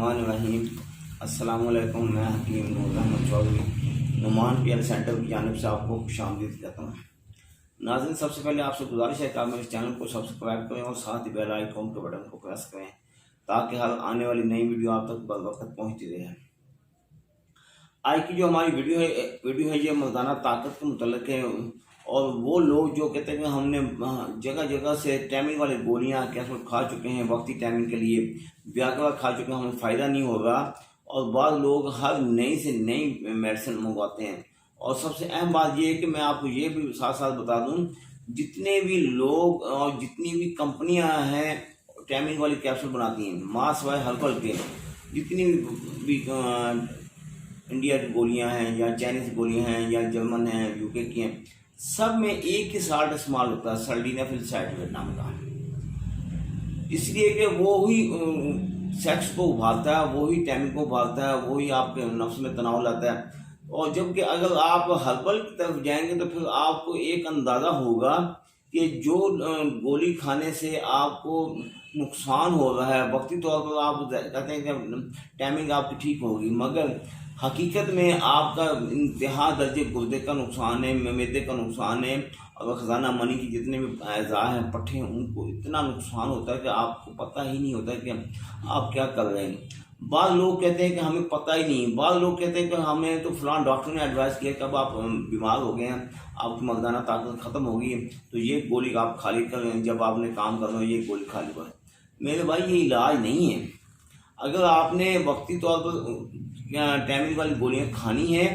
बिस्मिल्लाहिर्रहमानिर्रहीम। अस्सलामु अलैकुम। मैं हकीम नूर अहमद चौधरी नुमान पीएल सेंटर की जानिब से आपको खुशामदीद कहता हूँ। नाज़रीन, सबसे पहले आपसे गुजारिश है कि आप मेरे चैनल को सब्सक्राइब करें और साथ ही बेल आइकन के बटन को प्रेस करें ताकि हर आने वाली नई वीडियो आप तक बर वक्त पहुँचती रहे। आज की जो हमारी वीडियो है ये मर्दाना ताकत के मुतल्लिक़ है। और वो लोग जो कहते हैं कि हमने जगह जगह से टाइमिंग वाली गोलियां कैप्सूल खा चुके हैं, वक्ती टाइमिंग के लिए व्याग्रा खा चुके हैं, हमें फ़ायदा नहीं होगा। और बाद लोग हर नई से नई मेडिसिन मंगवाते हैं। और सबसे अहम बात ये है कि मैं आपको ये भी साथ साथ बता दूं, जितने भी लोग और जितनी भी कंपनियां हैं टाइमिंग वाली कैप्सूल बनाती हैं, मास वाई हर्बल के जितनी भी इंडिया की गोलियां हैं या चाइनीज़ गोलियां हैं या जर्मन हैं, यूके की हैं, सब में एक ही साल्ट इस्तेमाल होता है, सल्डीनाफिल साइट्रेट नाम का। इसलिए कि वो ही सेक्स को उभारता है, वो ही टाइमिंग को उभारता है, वो ही आपके नफ्स में तनाव लाता है। और जबकि अगर आप हर्बल की तरफ जाएंगे तो फिर आपको एक अंदाज़ा होगा कि जो गोली खाने से आपको नुकसान हो रहा है, वक्ती तौर पर आप कहते हैं कि टाइमिंग आपकी ठीक होगी, मगर हकीकत में आपका इंतहा दर्जे गुर्दे का नुकसान है, मैदे का नुकसान है, और ख़जाना मनी की जितने भी अज़ा हैं, पट्टे हैं, उनको इतना नुकसान होता है कि आपको पता ही नहीं होता कि आप क्या कर रहे हैं। बाद लोग कहते हैं कि हमें पता ही नहीं, बाद लोग कहते हैं कि हमें तो फलां डॉक्टर ने एडवाइस किया कब आप बीमार हो गए हैं, आपकी मर्दाना ताकत ख़त्म हो गई है, तो ये गोली आप खाली करें, जब आपने काम करना हो ये गोली खाली करें। मेरे भाई ये इलाज नहीं है। अगर आपने वक्ती तौर पर टाइमिंग वाली गोलियां खानी है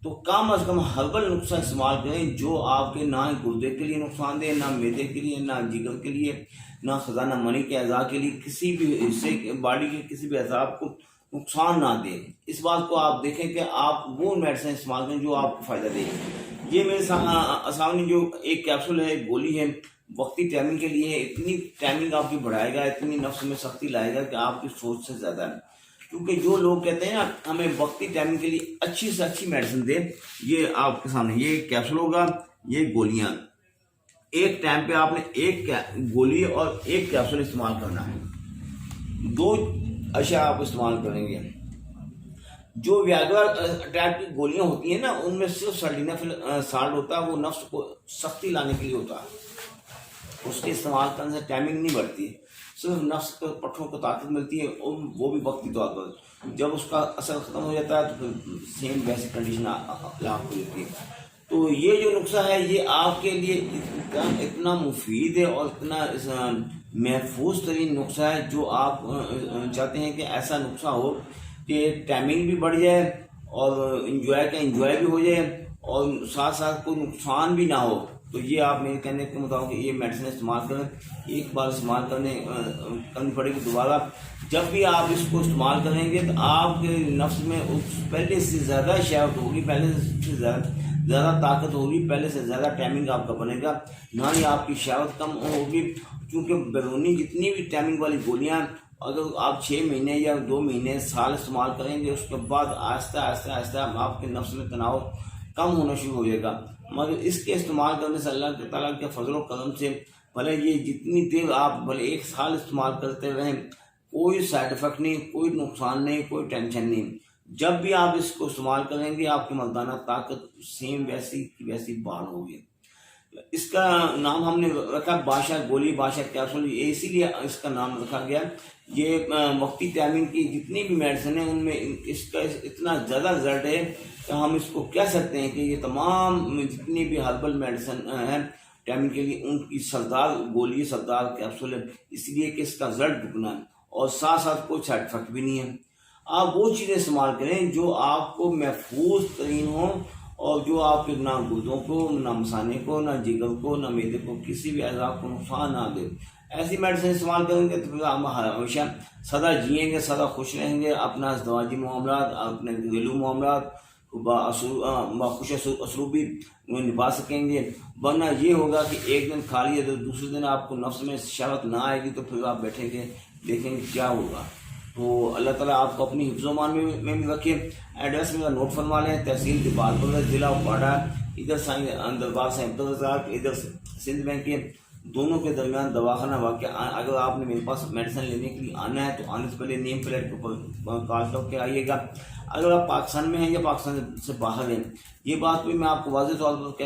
तो कम अज़ कम हर्बल नुस्खा इस्तेमाल करें जो आपके ना गुर्दे के लिए नुकसानदेह, ना मैदे के लिए, ना जिगर के लिए, ना ख़जाना मनी के अज़ा के लिए, किसी भी हिस्से बॉडी के किसी भी अज़ा को नुकसान ना दे। इस बात को आप देखें कि आप वो मेडिसिन इस्तेमाल करें जो आपको फ़ायदा दे। ये मेरे सामने जो एक कैप्सूल है, गोली है, वक्ती टाइमिंग के लिए इतनी टाइमिंग आपकी बढ़ाएगा, इतनी नफ्स में सख्ती लाएगा कि आपकी सोच से ज़्यादा है। क्योंकि जो लोग कहते हैं ना हमें वक्ती टाइमिंग के लिए अच्छी से अच्छी मेडिसिन दे, ये आपके सामने ये कैप्सूल होगा, ये गोलियां। एक टाइम पे आपने एक गोली और एक कैप्सूल इस्तेमाल करना है, दो अशिया आप इस्तेमाल करेंगे। जो व्याग्रा टाइप की गोलियां होती हैं ना, उनमें सिर्फ सल्डीनाफिल साल्ट होता है, वो नफ्स को सख्ती लाने के लिए होता है। उसके इस्तेमाल करने से टाइमिंग नहीं बढ़ती, सिर्फ नफ्स के पट्टों को ताकत मिलती है, और वो भी वक्ती तौर पर। जब उसका असर ख़त्म हो जाता है तो फिर सेम वैसी कंडीशन लाभ हो जाती है। तो ये जो नुस्खा है ये आपके लिए इतना मुफीद है और इतना महफूज तरीन नुस्खा है, जो आप चाहते हैं कि ऐसा नुस्खा हो कि टाइमिंग भी बढ़ जाए और इंजॉय भी हो जाए और साथ साथ कोई नुकसान भी ना हो। तो ये आप मेरे कहने के मुताबिक ये मेडिसिन इस्तेमाल करें। एक बार इस्तेमाल करनी पड़ेगी दोबारा। जब भी आप इसको इस्तेमाल करेंगे तो आपके नफ्स में पहले से ज़्यादा शहावत होगी, पहले से ज़्यादा ताकत होगी, पहले से ज़्यादा टाइमिंग आपका बनेगा, ना ही आपकी शहावत कम होगी। क्योंकि बैरूनी जितनी भी टाइमिंग वाली गोलियाँ अगर आप 6 महीने या 2 महीने साल इस्तेमाल करेंगे, उसके बाद आहिस्ता आहिस्ता आपके नफ्स में तनाव कम होना शुरू हो जाएगा। मगर इसके इस्तेमाल करने से अल्लाह ताला के फजल और करम से भले ये जितनी देर आप भले 1 साल इस्तेमाल करते रहें, कोई साइड इफेक्ट नहीं, कोई नुकसान नहीं, कोई टेंशन नहीं। जब भी आप इसको इस्तेमाल करेंगे आपकी मर्दाना ताकत सेम वैसी की वैसी बहाल होगी। इसका नाम हमने रखा बादशाह गोली, बादशाह कैप्सूल, ये इसीलिए इसका नाम रखा गया। ये वक्ती टाइमिंग की जितनी भी मेडिसिन है उनमें इसका इतना ज़्यादा रिजल्ट है कि हम इसको कह सकते हैं कि ये तमाम जितनी भी हर्बल मेडिसिन हैं टाइमिंग के लिए उनकी सरदार गोली, सरदार कैप्सूल है। इसलिए कि इसका रिजल्ट दुगना है और साथ साथ कोई साइड इफेक्ट भी नहीं है। आप वो चीज़ें इस्तेमाल करें जो आपको महफूज तरीन हो और जो आपके ना गुर्दों को, ना मसाने को, ना जिगर को, ना मैदे को, किसी भी अज़ा को नुकसान ना दे। ऐसी मेडिसिन इस्तेमाल करेंगे तो फिर हम हमेशा सदा जिएंगे, सदा खुश रहेंगे, अपना ज़वाजी मामलात, अपने घरेलू मामलात खुश असलूबी निभा सकेंगे। वरना ये होगा कि एक दिन खा लिया तो दूसरे दिन आपको नफ्स में शहावत ना आएगी, तो फिर आप बैठेंगे देखेंगे क्या होगा। तो अल्लाह ताला आपको अपनी हिफ्ज़-ओ-मान में भी रखे। एड्रेस मेरा नोट फरमा लें, तहसील दीपालपुर, ज़िला उपाड़ा, इधर साईं दरबार साईं अब्दुल रज़ाक, इधर सिंध बैंक के دونوں کے درمیان دواخانہ واقع۔ اگر آپ نے میرے پاس میڈیسن لینے کے لیے آنا ہے تو آنے سے پہلے نیم پلیٹ کے اوپر کال کر کے آئیے گا۔ اگر آپ پاکستان میں ہیں یا پاکستان سے باہر ہیں، یہ بات بھی میں آپ کو واضح طور پر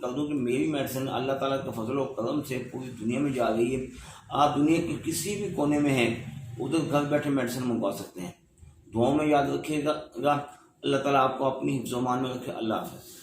کر دوں کہ میری میڈیسن اللہ تعالیٰ کے فضل و کرم سے پوری دنیا میں جا رہی ہے۔ آپ دنیا کے کسی بھی کونے میں ہیں، ادھر گھر بیٹھے میڈیسن منگوا سکتے ہیں۔ دعاؤں میں یاد رکھیے گا۔ اللہ تعالیٰ آپ کو اپنی حفظ و امان میں رکھے۔ اللہ حافظ۔